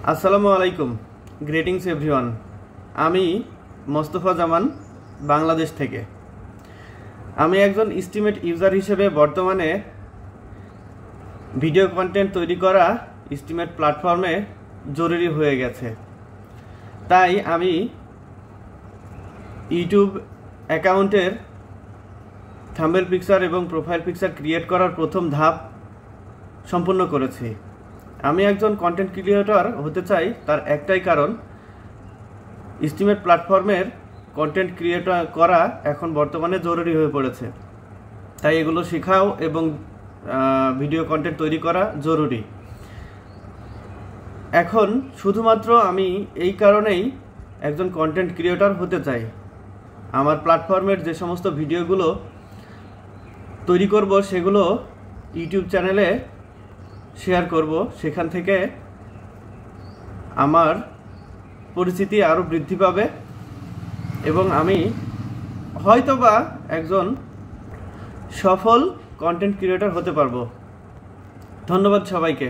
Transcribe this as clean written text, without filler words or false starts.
আসসালামু আলাইকুম, greetings everyone. আমি মোস্তফা জামান, বাংলাদেশ থেকে। আমি একজন এস্টিমেট ইউজার হিসেবে বর্তমানে ভিডিও কন্টেন্ট তৈরি করা এস্টিমেট প্ল্যাটফর্মে জরুরি হয়ে গেছে। তাই আমি ইউটিউব অ্যাকাউন্টের থাম্বনেল পিকচার এবং প্রোফাইল পিকচার ক্রিয়েট করার প্রথম ধাপ সম্পূর্ণ করেছি। আমি একজন কন্টেন্ট ক্রিয়েটর হতে চাই, তার একটাই কারণ, এস্টিমেট প্ল্যাটফর্মের কন্টেন্ট ক্রিয়েট করা এখন বর্তমানে জরুরি হয়ে পড়েছে। তাই এগুলো শেখাও এবং ভিডিও কন্টেন্ট তৈরি করা জরুরি। এখন শুধুমাত্র আমি এই কারণেই একজন কন্টেন্ট ক্রিয়েটর হতে চাই। আমার প্ল্যাটফর্মের যে সমস্ত ভিডিওগুলো তৈরি করব সেগুলো ইউটিউব চ্যানেলে শেয়ার করব। সেখান থেকে আমার পরিচিতি আরও বৃদ্ধি পাবে এবং আমি হয়তোবা একজন সফল কন্টেন্ট ক্রিয়েটর হতে পারবো। ধন্যবাদ সবাইকে।